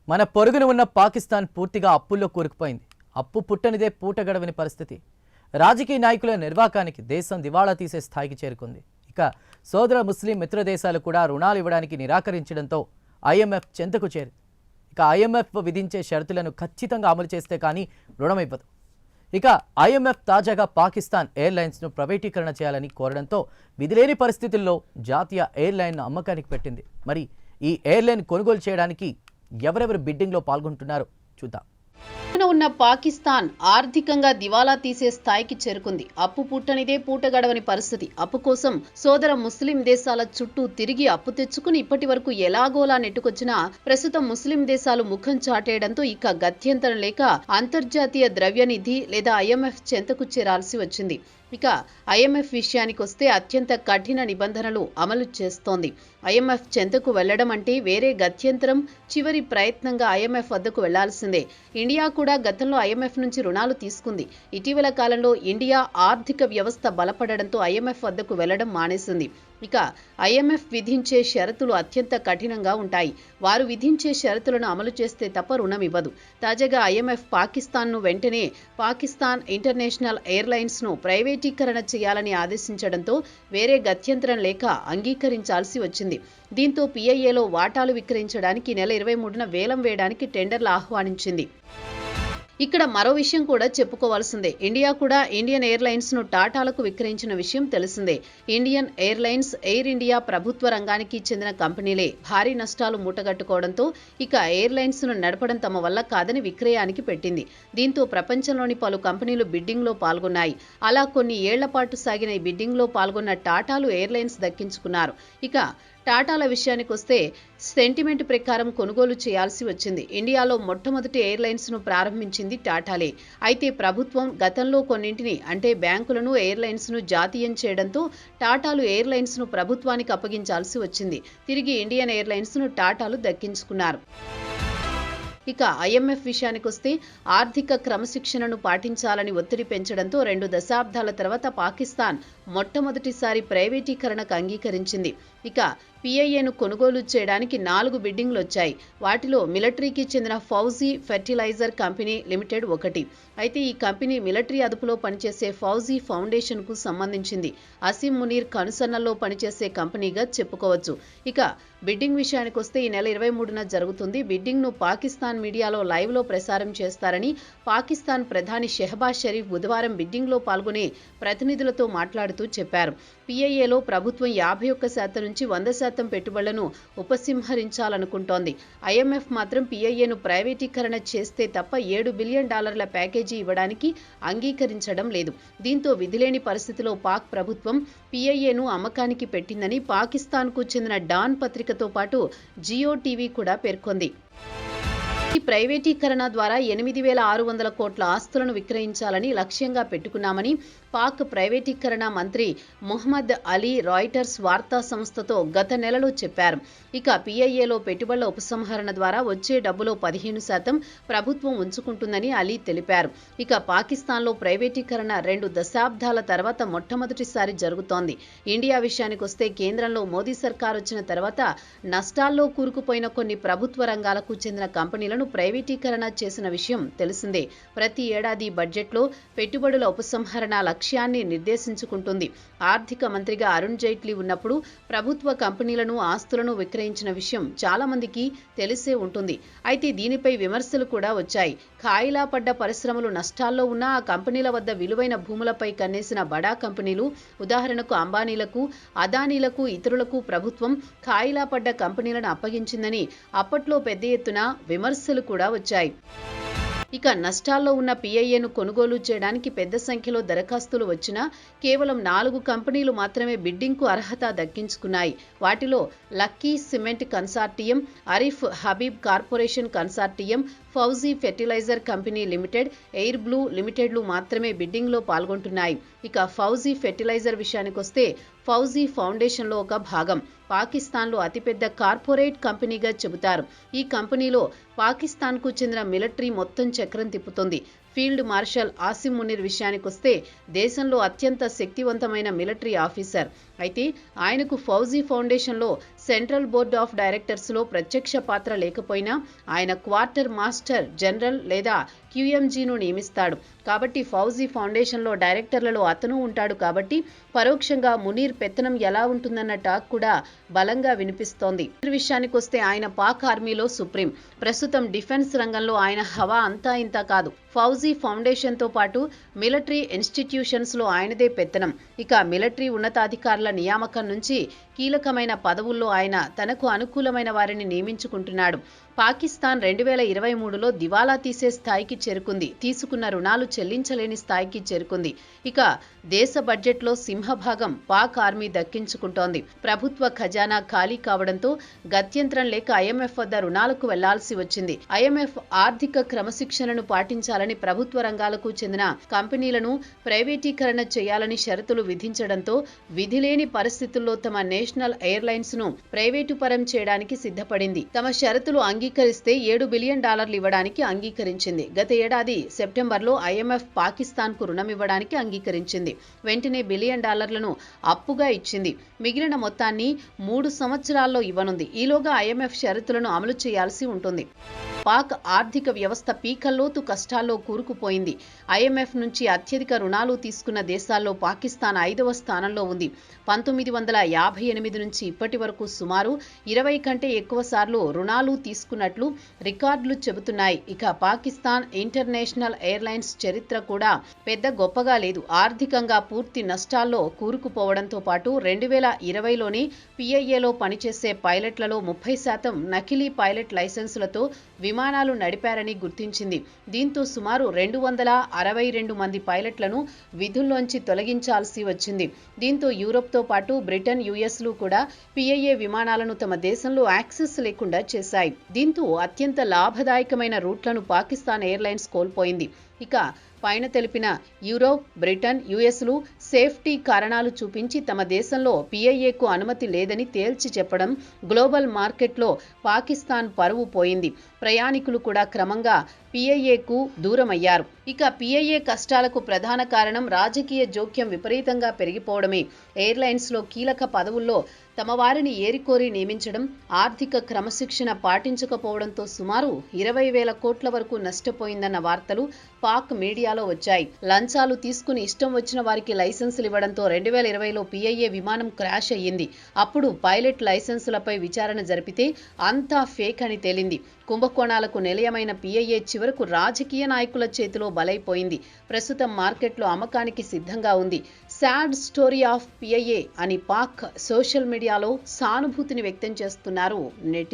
మన పొరుగున ఉన్న పాకిస్తాన్ పూర్తిగా అప్పుల్లో కూరుకుపోయింది. అప్పు పుట్టనిదే పూట గడవని పరిస్థితి. రాజకీయ నాయకుల నిర్వాకానికి దేశం దివాళా తీసే స్థాయికి చేరుకుంది. ఇక సోదర ముస్లిం మిత్ర దేశాలు కూడా రుణాలు ఇవ్వడానికి నిరాకరించడంతో ఐఎంఎఫ్ చెంతకు చేరింది. ఇక ఐఎంఎఫ్ విధించే షరతులను ఖచ్చితంగా అమలు చేస్తే కానీ రుణం ఇవ్వదు. ఇక ఐఎంఎఫ్ తాజాగా పాకిస్తాన్ ఎయిర్లైన్స్ను ప్రైవేటీకరణ చేయాలని కోరడంతో విధిలేని పరిస్థితుల్లో జాతీయ ఎయిర్లైన్ను అమ్మకానికి పెట్టింది. మరి ఈ ఎయిర్లైన్ కొనుగోలు చేయడానికి ఎవరెవరు బిడ్డింగ్లో పాల్గొంటున్నారో చూద్దాం. ఉన్న పాకిస్తాన్ ఆర్థికంగా దివాలా తీసే స్థాయికి చేరుకుంది. అప్పు పుట్టనిదే పూట గడవని పరిస్థితి. అప్పు కోసం సోదర ముస్లిం దేశాల చుట్టూ తిరిగి అప్పు తెచ్చుకుని ఇప్పటి వరకు ఎలాగోలా నెట్టుకొచ్చినా ప్రస్తుతం ముస్లిం దేశాలు ముఖం చాటేయడంతో ఇక గత్యంతరం లేక అంతర్జాతీయ ద్రవ్యనిధి లేదా ఐఎంఎఫ్ చెంతకు చేరాల్సి వచ్చింది. ఇక ఐఎంఎఫ్ విషయానికి వస్తే అత్యంత కఠిన నిబంధనలు అమలు చేస్తోంది. ఐఎంఎఫ్ చెంతకు వెళ్లడం అంటే వేరే గత్యంతరం, చివరి ప్రయత్నంగా ఐఎంఎఫ్ వద్దకు వెళ్లాల్సిందే. ఇండియా కూడా గతంలో ఐఎంఎఫ్ నుంచి రుణాలు తీసుకుంది. ఇటీవల కాలంలో ఇండియా ఆర్థిక వ్యవస్థ బలపడడంతో ఐఎంఎఫ్ వద్దకు వెళ్లడం మానేసింది. ఇక ఐఎంఎఫ్ విధించే షరతులు అత్యంత కఠినంగా ఉంటాయి. వారు విధించే షరతులను అమలు చేస్తే తప్ప రుణం ఇవ్వదు. తాజాగా ఐఎంఎఫ్ పాకిస్తాన్ను వెంటనే పాకిస్తాన్ ఇంటర్నేషనల్ ఎయిర్లైన్స్ను ప్రైవేటీకరణ చేయాలని ఆదేశించడంతో వేరే గత్యంతరం లేక అంగీకరించాల్సి వచ్చింది. దీంతో పిఐఏలో వాటాలు విక్రయించడానికి నెల 23న వేలం వేయడానికి టెండర్లు ఆహ్వానించింది. ఇక్కడ మరో విషయం కూడా చెప్పుకోవాల్సిందే. ఇండియా కూడా ఇండియన్ ఎయిర్లైన్స్ ను టాటాలకు విక్రయించిన విషయం తెలిసిందే. ఇండియన్ ఎయిర్లైన్స్, ఎయిర్ ఇండియా ప్రభుత్వ రంగానికి చెందిన కంపెనీలే భారీ నష్టాలు మూటగట్టుకోవడంతో ఇక ఎయిర్లైన్స్ ను నడపడం తమ వల్ల కాదని విక్రయానికి పెట్టింది. దీంతో ప్రపంచంలోని పలు కంపెనీలు బిడ్డింగ్ లో పాల్గొన్నాయి. అలా కొన్ని ఏళ్ల పాటు సాగిన ఈ బిడ్డింగ్ లో పాల్గొన్న టాటాలు ఎయిర్లైన్స్ దక్కించుకున్నారు. ఇక టాటాల విషయానికి వస్తే సెంటిమెంట్ ప్రకారం కొనుగోలు చేయాల్సి వచ్చింది. ఇండియాలో మొట్టమొదటి ఎయిర్లైన్స్ ను ప్రారంభించింది టాటాలే. అయితే ప్రభుత్వం గతంలో కొన్నింటిని అంటే బ్యాంకులను, ఎయిర్లైన్స్ ను జాతీయం చేయడంతో టాటాలు ఎయిర్లైన్స్ ను ప్రభుత్వానికి అప్పగించాల్సి వచ్చింది. తిరిగి ఇండియన్ ఎయిర్లైన్స్ ను టాటాలు దక్కించుకున్నారు. ఇక ఐఎంఎఫ్ విషయానికి వస్తే ఆర్థిక క్రమశిక్షణను పాటించాలని ఒత్తిడి పెంచడంతో 2 దశాబ్దాల తర్వాత పాకిస్తాన్ మొట్టమొదటిసారి ప్రైవేటీకరణకు అంగీకరించింది. ఇక పిఐఏను కొనుగోలు చేయడానికి 4 బిడ్డింగ్లు వచ్చాయి. వాటిలో మిలిటరీకి చెందిన ఫౌజీ ఫెర్టిలైజర్ కంపెనీ లిమిటెడ్ ఒకటి. అయితే ఈ కంపెనీ మిలిటరీ అదుపులో పనిచేసే ఫౌజీ ఫౌండేషన్ కు సంబంధించింది. అసీం మునీర్ కనుసన్నల్లో పనిచేసే కంపెనీగా చెప్పుకోవచ్చు. ఇక బిడ్డింగ్ విషయానికి వస్తే ఈ నెల 23న జరుగుతుంది. బిడ్డింగ్ ను పాకిస్తాన్ మీడియాలో లైవ్ లో ప్రసారం చేస్తారని పాకిస్తాన్ ప్రధాని షెహబాజ్ షరీఫ్ బుధవారం బిడ్డింగ్ లో పాల్గొనే ప్రతినిధులతో మాట్లాడుతూ చెప్పారు. పిఐఏలో ప్రభుత్వం 51% నుంచి 100% పెట్టుబడులను ఉపసంహరించాలనుకుంటోంది. ఐఎంఎఫ్ మాత్రం పిఐఏను ప్రైవేటీకరణ చేస్తే తప్ప $7 బిలియన్ ప్యాకేజీ ఇవ్వడానికి అంగీకరించడం లేదు. దీంతో విధిలేని పరిస్థితిలో పాక్ ప్రభుత్వం పిఐఏను అమ్మకానికి పెట్టిందని పాకిస్తాన్కు చెందిన డాన్ పత్రికతో పాటు జియో టీవీ కూడా పేర్కొంది. ఈ ప్రైవేటీకరణ ద్వారా 8,600 కోట్ల ఆస్తులను విక్రయించాలని లక్ష్యంగా పెట్టుకున్నామని పాక్ ప్రైవేటీకరణ మంత్రి మొహమ్మద్ అలీ రాయిటర్స్ వార్తా సంస్థతో గత నెలలో చెప్పారు. ఇక పిఐఏలో పెట్టుబడుల ఉపసంహరణ ద్వారా వచ్చే డబ్బులో 15% ప్రభుత్వం ఉంచుకుంటుందని అలీ తెలిపారు. ఇక పాకిస్తాన్లో ప్రైవేటీకరణ 2 దశాబ్దాల తర్వాత మొట్టమొదటిసారి జరుగుతోంది. ఇండియా విషయానికి వస్తే కేంద్రంలో మోదీ సర్కార్ వచ్చిన తర్వాత నష్టాల్లో కూరుకుపోయిన కొన్ని ప్రభుత్వ రంగాలకు చెందిన కంపెనీలను ప్రైవేటీకరణ చేసిన విషయం తెలిసిందే. ప్రతి ఏడాది బడ్జెట్లో పెట్టుబడుల ఉపసంహరణ లక్ష్యాన్ని నిర్దేశించుకుంటుంది. ఆర్థిక మంత్రిగా అరుణ్ జైట్లీ ఉన్నప్పుడు ప్రభుత్వ కంపెనీలను, ఆస్తులను విక్రయించిన విషయం చాలా మందికి తెలిసే ఉంటుంది. అయితే దీనిపై విమర్శలు కూడా వచ్చాయి. ఖాయిలా పడ్డ పరిశ్రమలు నష్టాల్లో ఉన్న ఆ కంపెనీల వద్ద విలువైన భూములపై కన్నేసిన బడా కంపెనీలు, ఉదాహరణకు అంబానీలకు, అదానీలకు, ఇతరులకు ప్రభుత్వం ఖాయిలా పడ్డ కంపెనీలను అప్పగించిందని అప్పట్లో పెద్ద ఎత్తున విమర్శలు కూడా వచ్చాయి. ఇక నష్టాల్లో ఉన్న పిఐఏను కొనుగోలు చేయడానికి పెద్ద సంఖ్యలో దరఖాస్తులు వచ్చినా కేవలం 4 కంపెనీలు మాత్రమే బిడ్డింగ్కు అర్హత దక్కించుకున్నాయి. వాటిలో lucky cement consortium, Arif Habib corporation consortium, Fauji fertiliser company limited, air blue లిమిటెడ్లు మాత్రమే బిడ్డింగ్లో పాల్గొంటున్నాయి. ఇక ఫౌజీ ఫెర్టిలైజర్ విషయానికొస్తే ఫౌజీ ఫౌండేషన్లో ఒక భాగం. పాకిస్తాన్లో అతిపెద్ద కార్పొరేట్ కంపెనీగా చెబుతారు. ఈ కంపెనీలో పాకిస్తాన్కు చెందిన మిలిటరీ మొత్తం చక్రం తిప్పుతుంది. ఫీల్డ్ మార్షల్ ఆసిం మునీర్ విషయానికొస్తే దేశంలో అత్యంత శక్తివంతమైన మిలిటరీ ఆఫీసర్. అయితే ఆయనకు ఫౌజీ ఫౌండేషన్లో సెంట్రల్ బోర్డ్ ఆఫ్ డైరెక్టర్స్లో ప్రత్యక్ష పాత్ర లేకపోయినా ఆయన క్వార్టర్ మాస్టర్ జనరల్ లేదా QMGను నియమిస్తాడు. కాబట్టి ఫౌజీ ఫౌండేషన్లో డైరెక్టర్లలో అతను ఉంటాడు. కాబట్టి పరోక్షంగా మునీర్ పెత్తనం ఎలా ఉంటుందన్న టాక్ కూడా బలంగా వినిపిస్తోంది. విషయానికొస్తే ఆయన పాక్ ఆర్మీలో సుప్రీం. ప్రస్తుతం డిఫెన్స్ రంగంలో ఆయన హవా అంతా ఇంత కాదు. ఫౌజీ ఫౌండేషన్తో పాటు మిలిటరీ ఇన్స్టిట్యూషన్స్లో ఆయనదే పెత్తనం. ఇక మిలిటరీ ఉన్నతాధికారుల నియామకం నుంచి కీలకమైన పదవుల్లో ఆయన తనకు అనుకూలమైన వారిని నియమించుకుంటున్నాడు. పాకిస్తాన్ 2023లో దివాలా తీసే స్థాయికి చేరుకుంది. తీసుకున్న రుణాలు చెల్లించలేని స్థాయికి చేరుకుంది. ఇక దేశ బడ్జెట్లో సింహభాగం పాక్ ఆర్మీ దక్కించుకుంటోంది. ప్రభుత్వ ఖజానా ఖాళీ కావడంతో గత్యంతరం లేక IMF వద్ద రుణాలకు వెళ్లాల్సి వచ్చింది. IMF ఆర్థిక క్రమశిక్షణను పాటించాలని, ప్రభుత్వ రంగాలకు చెందిన కంపెనీలను ప్రైవేటీకరణ చేయాలని షరతులు విధించడంతో విధిలేని పరిస్థితుల్లో తమ నేషనల్ ఎయిర్లైన్స్ ను ప్రైవేటు పరం చేయడానికి సిద్ధపడింది. తమ షరతులు అంగీకరిస్తే $7 బిలియన్ ఇవ్వడానికి అంగీకరించింది. గత ఏడాది సెప్టెంబర్లో IMF పాకిస్తాన్ కు రుణం ఇవ్వడానికి అంగీకరించింది. వెంటనే $1 బిలియన్ అప్పుగా ఇచ్చింది. మిగిలిన మొత్తాన్ని 3 సంవత్సరాల్లో ఇవ్వనుంది. ఈలోగా IMF షరతులను అమలు చేయాల్సి ఉంటుంది. పాక్ ఆర్థిక వ్యవస్థ పీకల్లోతు కష్టాల్లో కూరుకుపోయింది. IMF నుంచి అత్యధిక రుణాలు తీసుకున్న దేశాల్లో పాకిస్తాన్ 5వ స్థానంలో ఉంది. 1958 నుంచి ఇప్పటి వరకు సుమారు 20 కంటే ఎక్కువ సార్లు రుణాలు తీసుకున్నట్లు రికార్డులు చెబుతున్నాయి. ఇక పాకిస్తాన్ ఇంటర్నేషనల్ ఎయిర్లైన్స్ చరిత్ర కూడా పెద్ద గొప్పగా లేదు. ఆర్థికంగా పూర్తి నష్టాల్లో కూరుకుపోవడంతో పాటు 2020లోని PIAలో పనిచేసే పైలట్లలో 30% నకిలీ పైలట్ లైసెన్సులతో విమానాలు నడిపారని గుర్తించింది. దీంతో సుమారు 262 మంది పైలట్లను విధుల్లోంచి తొలగించాల్సి వచ్చింది. దీంతో యూరోప్తో పాటు బ్రిటన్, US కూడా PIA విమానాలను తమ దేశంలో యాక్సెస్ లేకుండా చేశాయి. దీంతో అత్యంత లాభదాయకమైన రూట్లను పాకిస్తాన్ ఎయిర్లైన్స్ కోల్పోయింది. ఇక పైన తెలిపిన యూరోప్, బ్రిటన్, USలు సేఫ్టీ కారణాలు చూపించి తమ దేశంలో PIAకు అనుమతి లేదని తేల్చి చెప్పడం గ్లోబల్ మార్కెట్లో పాకిస్తాన్ పరువు పోయింది. ప్రయాణికులు కూడా క్రమంగా PIAకు దూరమయ్యారు. ఇక PIA కష్టాలకు ప్రధాన కారణం రాజకీయ జోక్యం విపరీతంగా పెరిగిపోవడమే. ఎయిర్లైన్స్లో కీలక పదవుల్లో తమ వారిని ఏరికోరి నియమించడం, ఆర్థిక క్రమశిక్షణ పాటించకపోవడంతో సుమారు 20,000 కోట్ల వరకు నష్టపోయిందన్న వార్తలు పాక్ మీడియాలో వచ్చాయి. లంచాలు తీసుకుని ఇష్టం వచ్చిన వారికి లైసెన్సులు ఇవ్వడంతో 2020లో PIA విమానం క్రాష్ అయ్యింది. అప్పుడు పైలట్ లైసెన్సులపై విచారణ జరిపితే అంతా ఫేక్ అని తేలింది. కుంభకోణాలకు నిలయమైన PIA చివరకు రాజకీయ నాయకుల చేతిలో బలైపోయింది. ప్రస్తుతం మార్కెట్లో అమ్మకానికి సిద్ధంగా ఉంది. సాడ్ స్టోరీ ఆఫ్ PIA అని పాక్ సోషల్ మీడియాలో సానుభూతిని వ్యక్తం చేస్తున్నారు నెటిజన్లు.